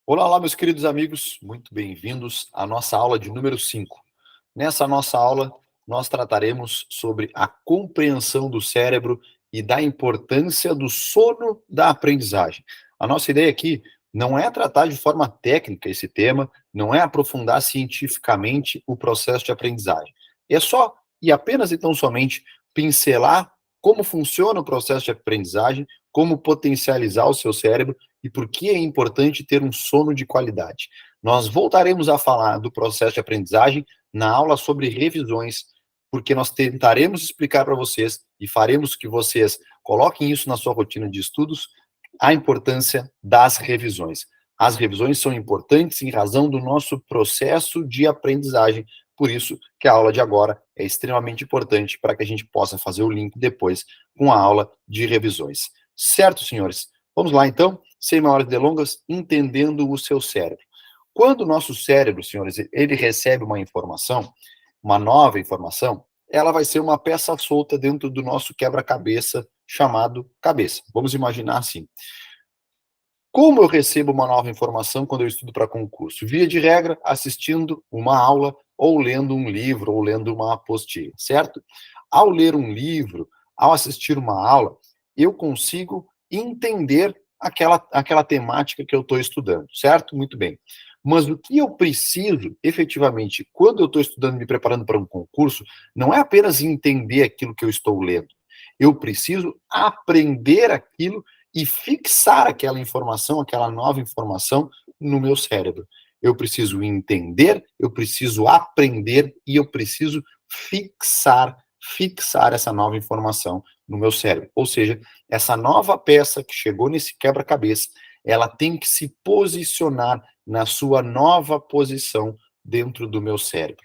Olá, olá, meus queridos amigos, muito bem-vindos à nossa aula de número 5. Nessa nossa aula, nós trataremos sobre a compreensão do cérebro e da importância do sono da aprendizagem. A nossa ideia aqui não é tratar de forma técnica esse tema, não é aprofundar cientificamente o processo de aprendizagem. É só e apenas e tão somente pincelar como funciona o processo de aprendizagem, como potencializar o seu cérebro e por que é importante ter um sono de qualidade. Nós voltaremos a falar do processo de aprendizagem na aula sobre revisões, porque nós tentaremos explicar para vocês e faremos que vocês coloquem isso na sua rotina de estudos, a importância das revisões. As revisões são importantes em razão do nosso processo de aprendizagem, por isso que a aula de agora é extremamente importante para que a gente possa fazer o link depois com a aula de revisões. Certo, senhores? Vamos lá, então, sem maiores delongas, entendendo o seu cérebro. Quando o nosso cérebro, senhores, ele recebe uma informação, uma nova informação, ela vai ser uma peça solta dentro do nosso quebra-cabeça chamado cabeça. Vamos imaginar assim. Como eu recebo uma nova informação quando eu estudo para concurso? Via de regra, assistindo uma aula, ou lendo um livro, ou lendo uma apostila, certo? Ao ler um livro, ao assistir uma aula, eu consigo entender aquela temática que eu estou estudando, certo? Muito bem. Mas o que eu preciso, efetivamente, quando eu estou estudando, me preparando para um concurso, não é apenas entender aquilo que eu estou lendo. Eu preciso aprender aquilo e fixar aquela informação, aquela nova informação no meu cérebro. Eu preciso entender, eu preciso aprender e eu preciso fixar essa nova informação no meu cérebro. Ou seja, essa nova peça que chegou nesse quebra-cabeça, ela tem que se posicionar na sua nova posição dentro do meu cérebro.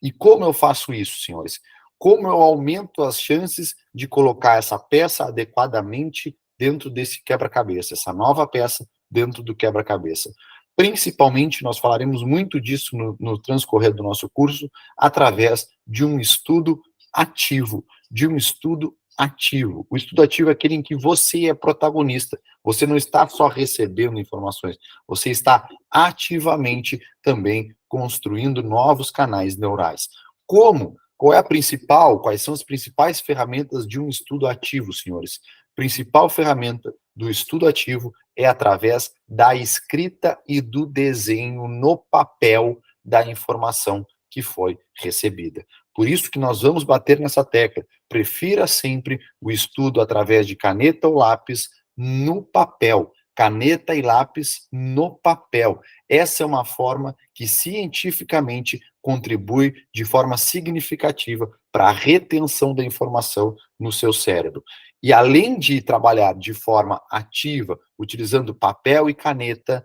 E como eu faço isso, senhores? Como eu aumento as chances de colocar essa peça adequadamente dentro desse quebra-cabeça, essa nova peça dentro do quebra-cabeça? Principalmente, nós falaremos muito disso no transcorrer do nosso curso, através de um estudo ativo, de um estudo ativo. O estudo ativo é aquele em que você é protagonista. Você não está só recebendo informações, você está ativamente também construindo novos canais neurais. Como? Qual é a principal? Quais são as principais ferramentas de um estudo ativo, senhores? Principal ferramenta do estudo ativo é através da escrita e do desenho no papel da informação que foi recebida. Por isso que nós vamos bater nessa tecla. Prefira sempre o estudo através de caneta ou lápis no papel. Caneta e lápis no papel. Essa é uma forma que cientificamente contribui de forma significativa para a retenção da informação no seu cérebro. E além de trabalhar de forma ativa, utilizando papel e caneta,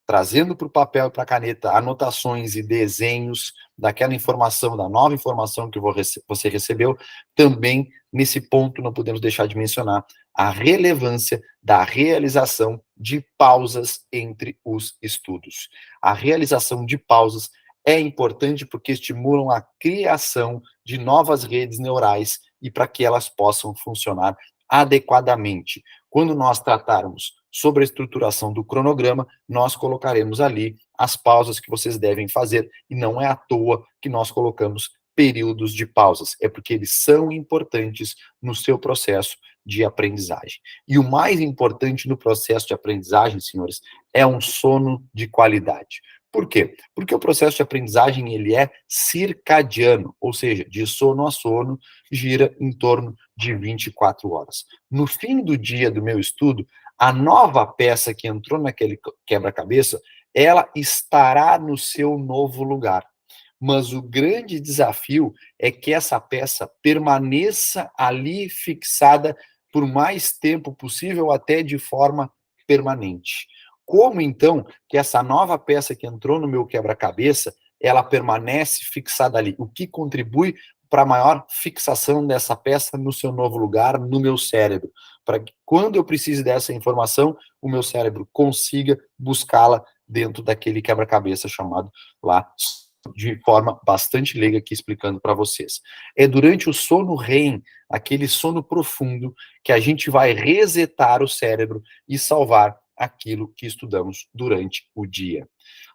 trazendo para o papel e para a caneta anotações e desenhos daquela informação, da nova informação que você recebeu, também nesse ponto não podemos deixar de mencionar a relevância da realização de pausas entre os estudos. A realização de pausas é importante porque estimulam a criação de novas redes neurais e para que elas possam funcionar adequadamente. Quando nós tratarmos sobre a estruturação do cronograma, nós colocaremos ali as pausas que vocês devem fazer, e não é à toa que nós colocamos períodos de pausas, é porque eles são importantes no seu processo de aprendizagem. E o mais importante no processo de aprendizagem, senhores, é um sono de qualidade. Por quê? Porque o processo de aprendizagem ele é circadiano, ou seja, de sono a sono, gira em torno de 24 horas. No fim do dia do meu estudo, a nova peça que entrou naquele quebra-cabeça, ela estará no seu novo lugar. Mas o grande desafio é que essa peça permaneça ali fixada por mais tempo possível, até de forma permanente. Como, então, que essa nova peça que entrou no meu quebra-cabeça, ela permanece fixada ali? O que contribui para a maior fixação dessa peça no seu novo lugar, no meu cérebro? Para que, quando eu precise dessa informação, o meu cérebro consiga buscá-la dentro daquele quebra-cabeça chamado lá, de forma bastante leiga aqui explicando para vocês. É durante o sono REM, aquele sono profundo, que a gente vai resetar o cérebro e salvar aquilo que estudamos durante o dia.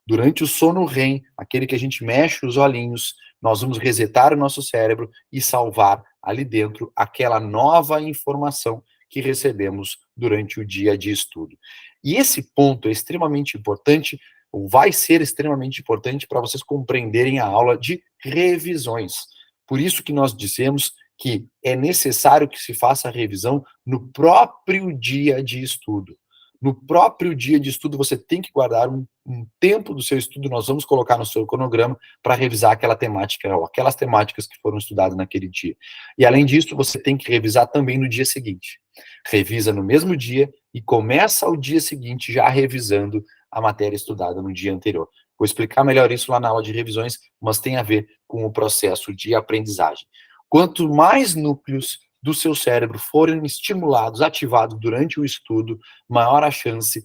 Durante o sono REM, aquele que a gente mexe os olhinhos, nós vamos resetar o nosso cérebro e salvar ali dentro aquela nova informação que recebemos durante o dia de estudo. E esse ponto é extremamente importante, ou vai ser extremamente importante para vocês compreenderem a aula de revisões. Por isso que nós dizemos que é necessário que se faça a revisão no próprio dia de estudo. No próprio dia de estudo, você tem que guardar um tempo do seu estudo, nós vamos colocar no seu cronograma para revisar aquela temática, ou aquelas temáticas que foram estudadas naquele dia. E além disso, você tem que revisar também no dia seguinte. Revisa no mesmo dia e começa o dia seguinte já revisando a matéria estudada no dia anterior. Vou explicar melhor isso lá na aula de revisões, mas tem a ver com o processo de aprendizagem. Quanto mais núcleos do seu cérebro forem estimulados, ativados durante o estudo, maior a chance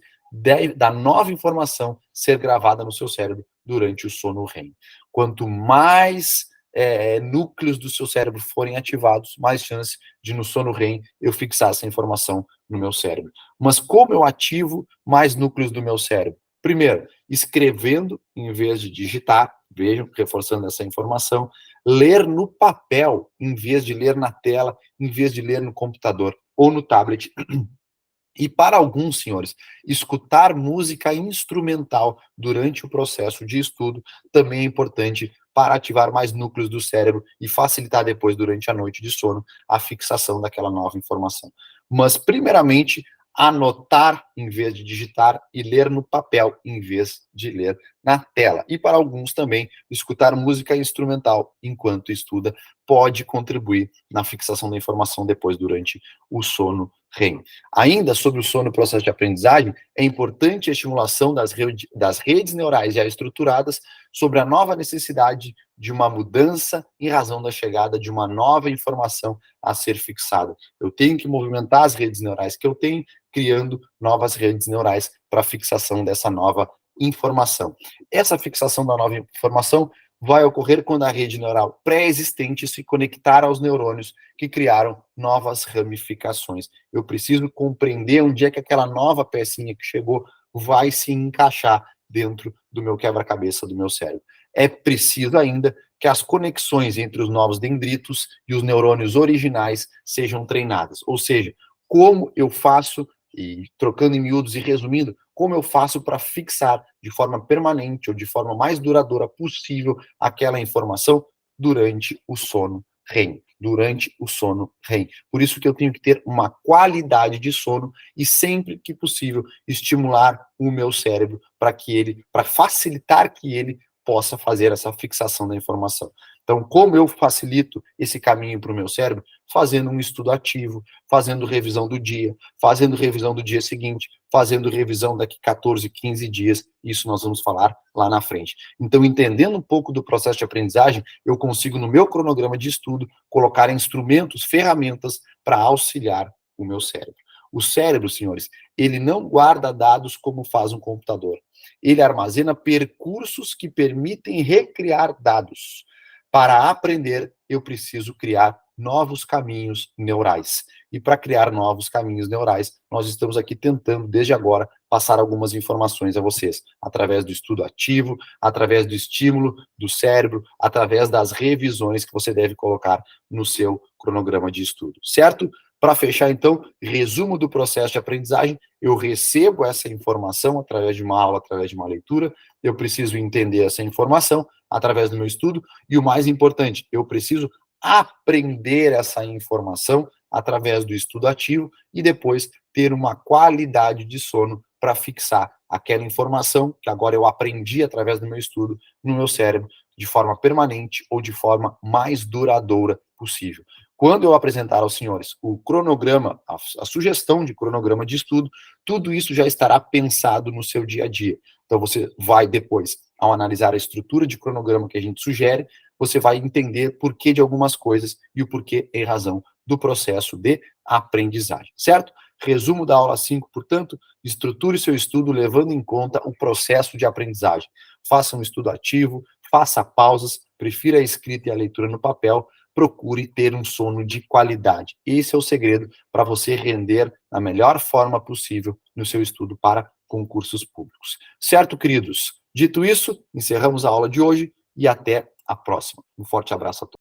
da nova informação ser gravada no seu cérebro durante o sono REM. Quanto mais núcleos do seu cérebro forem ativados, mais chance de no sono REM eu fixar essa informação no meu cérebro. Mas como eu ativo mais núcleos do meu cérebro? Primeiro, escrevendo em vez de digitar, vejam, reforçando essa informação, ler no papel em vez de ler na tela, em vez de ler no computador ou no tablet. E para alguns, senhores, escutar música instrumental durante o processo de estudo também é importante para ativar mais núcleos do cérebro e facilitar depois, durante a noite de sono, a fixação daquela nova informação. Mas, primeiramente, anotar em vez de digitar e ler no papel em vez de ler na tela. E para alguns também, escutar música instrumental enquanto estuda pode contribuir na fixação da informação depois durante o sono REM. Ainda sobre o sono e o processo de aprendizagem, é importante a estimulação das redes neurais já estruturadas sobre a nova necessidade de uma mudança em razão da chegada de uma nova informação a ser fixada. Eu tenho que movimentar as redes neurais que eu tenho, criando novas redes neurais para a fixação dessa nova informação. Essa fixação da nova informação vai ocorrer quando a rede neural pré-existente se conectar aos neurônios que criaram novas ramificações. Eu preciso compreender onde é que aquela nova pecinha que chegou vai se encaixar dentro do meu quebra-cabeça, do meu cérebro. É preciso ainda que as conexões entre os novos dendritos e os neurônios originais sejam treinadas. Ou seja, como eu faço, e trocando em miúdos e resumindo, como eu faço para fixar de forma permanente ou de forma mais duradoura possível aquela informação durante o sono REM. Durante o sono REM. Por isso que eu tenho que ter uma qualidade de sono e sempre que possível estimular o meu cérebro para facilitar que ele possa fazer essa fixação da informação. Então, como eu facilito esse caminho para o meu cérebro? Fazendo um estudo ativo, fazendo revisão do dia, fazendo revisão do dia seguinte, fazendo revisão daqui 14, 15 dias, isso nós vamos falar lá na frente. Então, entendendo um pouco do processo de aprendizagem, eu consigo, no meu cronograma de estudo, colocar instrumentos, ferramentas para auxiliar o meu cérebro. O cérebro, senhores, ele não guarda dados como faz um computador. Ele armazena percursos que permitem recriar dados. Para aprender, eu preciso criar novos caminhos neurais. E para criar novos caminhos neurais, nós estamos aqui tentando, desde agora, passar algumas informações a vocês, através do estudo ativo, através do estímulo do cérebro, através das revisões que você deve colocar no seu cronograma de estudo, certo? Para fechar, então, resumo do processo de aprendizagem, eu recebo essa informação através de uma aula, através de uma leitura, eu preciso entender essa informação através do meu estudo, e o mais importante, eu preciso aprender essa informação através do estudo ativo e depois ter uma qualidade de sono para fixar aquela informação que agora eu aprendi através do meu estudo no meu cérebro de forma permanente ou de forma mais duradoura possível. Quando eu apresentar aos senhores o cronograma, a sugestão de cronograma de estudo, tudo isso já estará pensado no seu dia a dia. Então você vai depois, ao analisar a estrutura de cronograma que a gente sugere, você vai entender porquê de algumas coisas e o porquê em razão do processo de aprendizagem, certo? Resumo da aula 5, portanto, estruture seu estudo levando em conta o processo de aprendizagem. Faça um estudo ativo, faça pausas, prefira a escrita e a leitura no papel, procure ter um sono de qualidade. Esse é o segredo para você render da melhor forma possível no seu estudo para concursos públicos. Certo, queridos? Dito isso, encerramos a aula de hoje e até a próxima. Um forte abraço a todos.